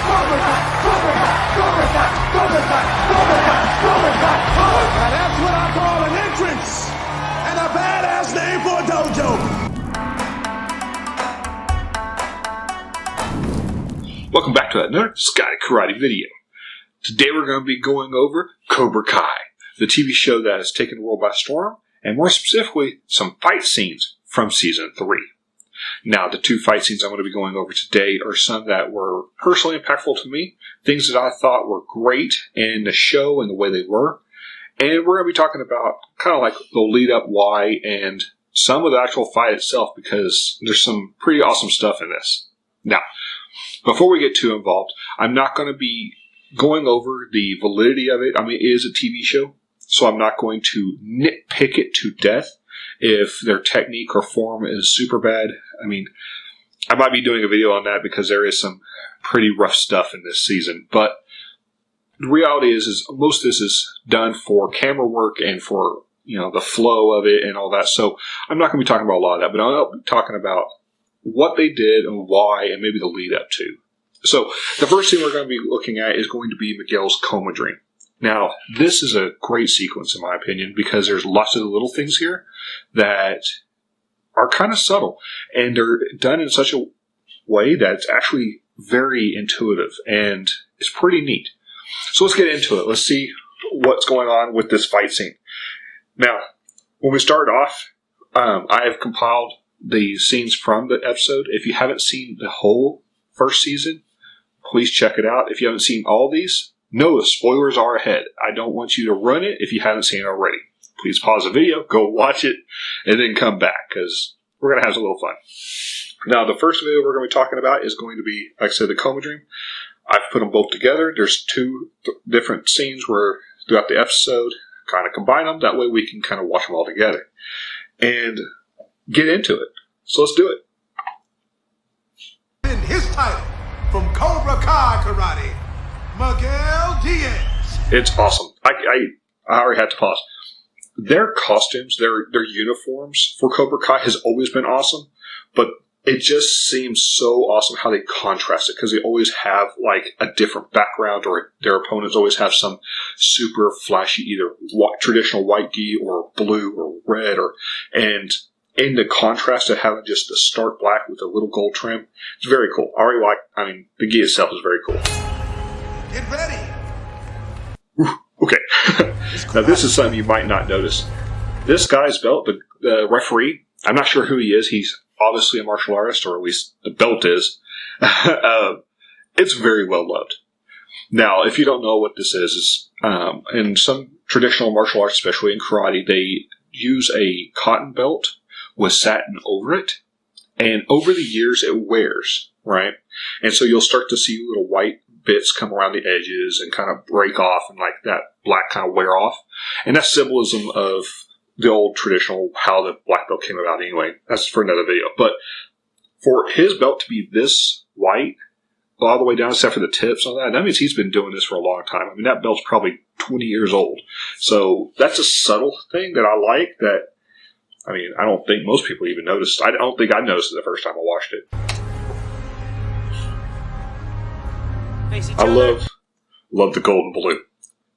Now that's what I call an entrance and a badass name for a dojo. Welcome back to another Scotty Karate video. Today we're going to be going over Cobra Kai, the TV show that has taken the world by storm, and more specifically, some fight scenes from Season 3. Now, the two fight scenes I'm going to be going over today are some that were personally impactful to me, things that I thought were great in the show and the way they were, and we're going to be talking about kind of like the lead up, why, and some of the actual fight itself, because there's some pretty awesome stuff in this. Now, before we get too involved, I'm not going to be going over the validity of it. I mean, it is a TV show, so I'm not going to nitpick it to death if their technique or form is super bad. I mean, I might be doing a video on that because there is some pretty rough stuff in this season, but the reality is most of this is done for camera work and for, the flow of it and all that. So I'm not going to be talking about a lot of that, but I'll be talking about what they did and why and maybe the lead up to. So the first thing we're going to be looking at is going to be Miguel's coma dream. Now, this is a great sequence in my opinion because there's lots of little things here that are kind of subtle and they're done in such a way that it's actually very intuitive and it's pretty neat. So let's get into it. Let's see what's going on with this fight scene. Now, when we start off, I have compiled the scenes from the episode. If you haven't seen the whole first season, please check it out. If you haven't seen all these, no, the spoilers are ahead. I don't want you to run it if you haven't seen it already. Please pause the video, go watch it, and then come back because we're going to have a little fun. Now, the first video we're going to be talking about is going to be, like I said, the coma dream. I've put them both together. There's two different scenes where throughout the episode, kind of combine them. That way we can kind of watch them all together and get into it. So let's do it. In his title from Cobra Kai Karate, Miguel Diaz. It's awesome. I already had to pause. Their costumes, their uniforms for Cobra Kai has always been awesome, but it just seems so awesome how they contrast it because they always have like a different background or their opponents always have some super flashy either traditional white gi or blue or red and in the contrast of having just the stark black with a little gold trim, it's very cool. I already the gi itself is very cool. Get ready. Okay. Now this is something you might not notice. This guy's belt, the referee, I'm not sure who he is. He's obviously a martial artist, or at least the belt is. It's very well loved. Now, if you don't know what this is in some traditional martial arts, especially in karate, they use a cotton belt with satin over it, and over the years it wears, right? And so you'll start to see little white bits come around the edges and kind of break off and like that black kind of wear off. And that's symbolism of the old traditional, how the black belt came about anyway. That's for another video. But for his belt to be this white, all the way down except for the tips and all that means he's been doing this for a long time. I mean, that belt's probably 20 years old. So that's a subtle thing that I like that, I mean, I don't think most people even noticed. I don't think I noticed it the first time I watched it. I love the gold and blue.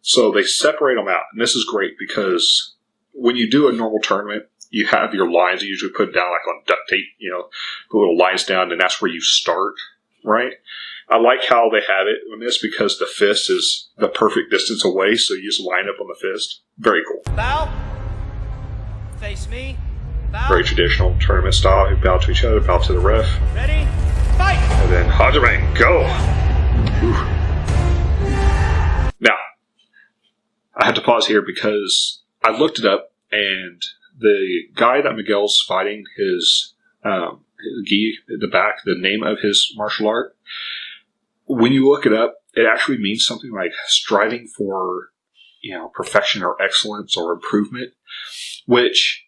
So they separate them out. And this is great because when you do a normal tournament, you have your lines. You usually put down like on duct tape, put little lines down, and that's where you start, right? I like how they have it in this because the fist is the perfect distance away, so you just line up on the fist. Very cool. Bow. Face me. Bow. Very traditional tournament style. You bow to each other, bow to the ref. Ready? Fight! And then Hajime, go! Whew. Now, I had to pause here because I looked it up, and the guy that Miguel's fighting, his gi at the back, the name of his martial art, when you look it up, it actually means something like striving for, perfection or excellence or improvement, which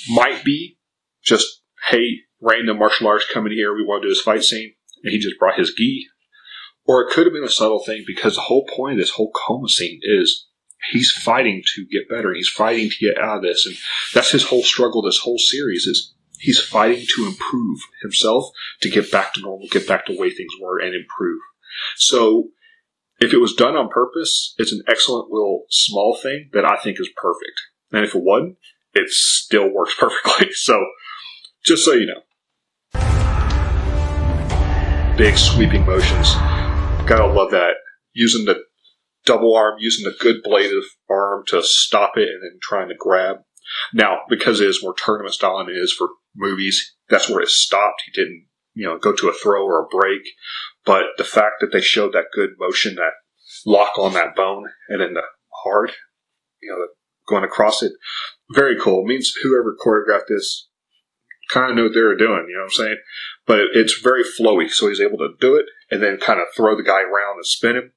might be just, hey, random martial arts coming here, we want to do this fight scene, and he just brought his gi. Or it could have been a subtle thing because the whole point of this whole coma scene is he's fighting to get better. He's fighting to get out of this. And that's his whole struggle, this whole series is he's fighting to improve himself, to get back to normal, get back to the way things were and improve. So if it was done on purpose, it's an excellent little small thing that I think is perfect. And if it wasn't, it still works perfectly. So just so you know. Big sweeping motions. Gotta love that. Using the double arm, using the good blade of arm to stop it and then trying to grab. Now, because it is more tournament style than it is for movies, that's where it stopped. He didn't, go to a throw or a break. But the fact that they showed that good motion, that lock on that bone, and then the hard, going across it, very cool. It means whoever choreographed this kind of knew what they were doing, you know what I'm saying? But it's very flowy, so he's able to do it and then kind of throw the guy around and spin him.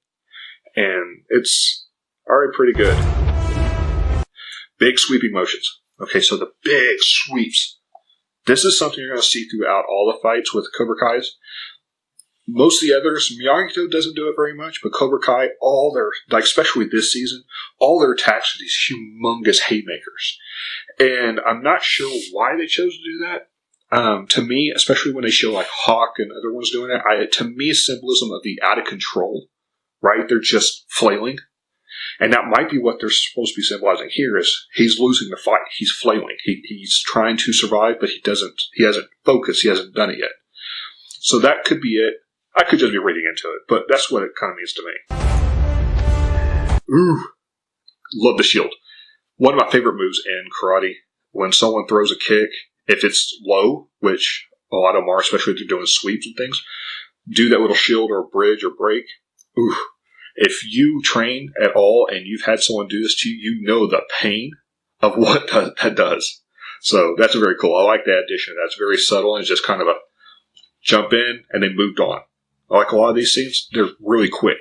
And it's already pretty good. Big sweeping motions. Okay, so the big sweeps. This is something you're going to see throughout all the fights with Cobra Kai's. Most of the others, Miyagi-Do doesn't do it very much, but Cobra Kai, all their, especially this season, all their attacks are these humongous haymakers. And I'm not sure why they chose to do that. To me, especially when they show Hawk and other ones doing it, to me, it's symbolism of the out of control, right? They're just flailing. And that might be what they're supposed to be symbolizing here is he's losing the fight. He's flailing. He's trying to survive, but he hasn't focused. He hasn't done it yet. So that could be it. I could just be reading into it, but that's what it kind of means to me. Ooh. Love the shield. One of my favorite moves in karate, when someone throws a kick, if it's low, which a lot of them are, especially if they're doing sweeps and things, do that little shield or bridge or break. Ooh. If you train at all and you've had someone do this to you, you know the pain of what that does. So that's very cool. I like that addition. That's very subtle and it's just kind of a jump in and then moved on. I like a lot of these scenes. They're really quick.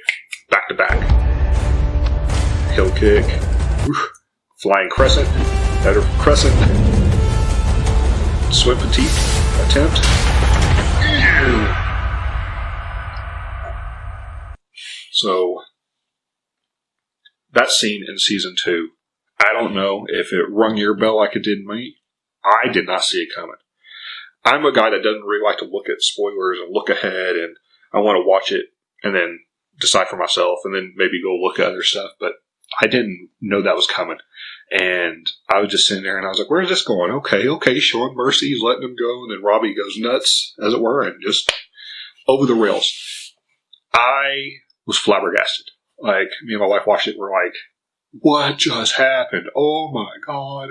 Back to back. Hill kick. Oof. Flying crescent. Better crescent. Swim petite attempt. So, that scene in season 2, I don't know if it rung your bell like it did me. I did not see it coming. I'm a guy that doesn't really like to look at spoilers and look ahead, and I want to watch it and then decide for myself and then maybe go look at other stuff, but I didn't know that was coming. And I was just sitting there and I was like, where's this going? Okay, showing mercy, he's letting him go, and then Robbie goes nuts, as it were, and just over the rails. I was flabbergasted. Me and my wife watched it, we're like, what just happened? Oh my God.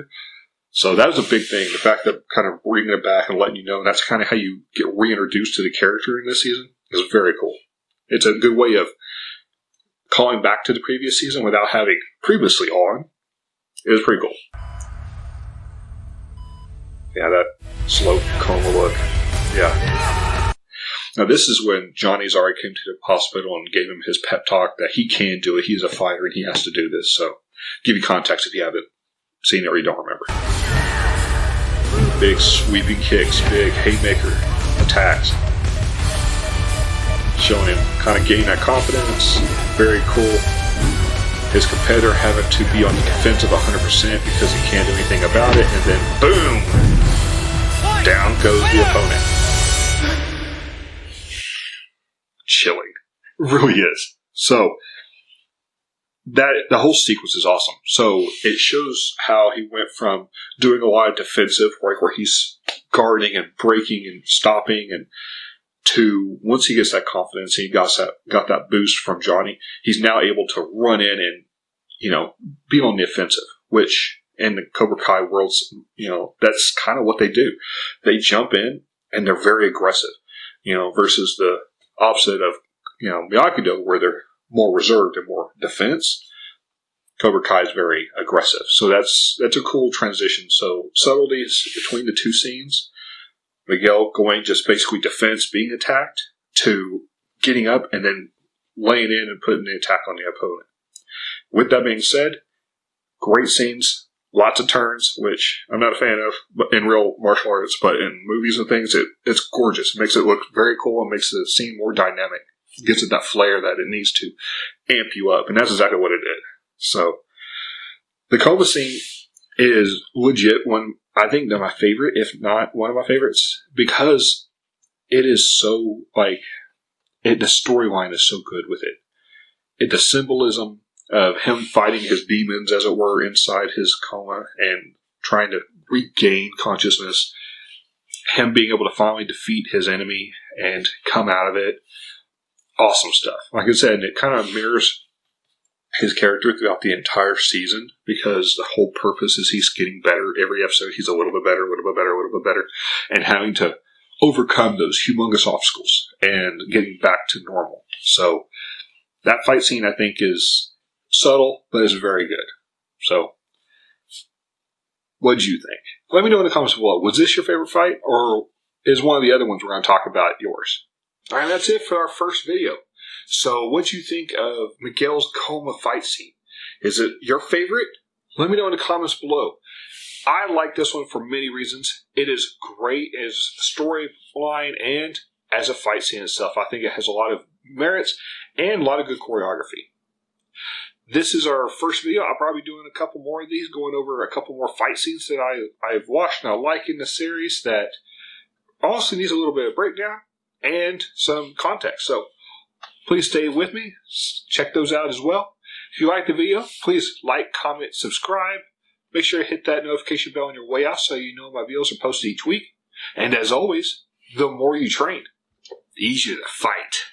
So that was a big thing. The fact that kind of bringing it back and letting you know, and that's kind of how you get reintroduced to the character in this season, is very cool. It's a good way of calling back to the previous season without having previously on. It was pretty cool. Yeah, that slow coma look. Yeah. Now this is when Johnny's already came to the hospital and gave him his pep talk that he can do it. He's a fighter and he has to do this. So give you context if you haven't seen it or you don't remember. Big sweeping kicks, big haymaker attacks. Showing him kind of gain that confidence. Very cool. His competitor having to be on the defensive 100% because he can't do anything about it. And then boom! Down goes the opponent. Chilling. It really is. So, the whole sequence is awesome. So, it shows how he went from doing a lot of defensive, like where he's guarding and breaking and stopping, and to once he gets that confidence, he got that boost from Johnny, he's now able to run in and, be on the offensive, which in the Cobra Kai worlds, that's kind of what they do. They jump in and they're very aggressive, versus the opposite of, Miyagi-Do, where they're more reserved and more defense. Cobra Kai is very aggressive. So that's a cool transition. So subtleties between the two scenes. Miguel going just basically defense, being attacked, to getting up and then laying in and putting the attack on the opponent. With that being said, great scenes, lots of turns, which I'm not a fan of in real martial arts, but in movies and things, it's gorgeous. It makes it look very cool and makes the scene more dynamic. It gives it that flair that it needs to amp you up, and that's exactly what it did. So, the Cobra scene is legit one. I think they're my favorite, if not one of my favorites, because it is so, The storyline is so good with it. The symbolism of him fighting his demons, as it were, inside his coma and trying to regain consciousness. Him being able to finally defeat his enemy and come out of it. Awesome stuff. Like I said, it kind of mirrors his character throughout the entire season because the whole purpose is he's getting better. Every episode he's a little bit better, a little bit better, a little bit better. And having to overcome those humongous obstacles and getting back to normal. So that fight scene, I think, is subtle, but is very good. So, what did you think? Let me know in the comments below. Was this your favorite fight, or is one of the other ones we're going to talk about yours? All right, that's it for our first video. So, what do you think of Miguel's coma fight scene? Is it your favorite? Let me know in the comments below. I like this one for many reasons. It is great as a storyline and as a fight scene itself. I think it has a lot of merits and a lot of good choreography. This is our first video. I'll probably be doing a couple more of these, going over a couple more fight scenes that I've watched and I like in the series that also needs a little bit of breakdown and some context. So please stay with me. Check those out as well. If you like the video, please like, comment, subscribe. Make sure to hit that notification bell on your way out so you know my videos are posted each week. And as always, the more you train, the easier to fight.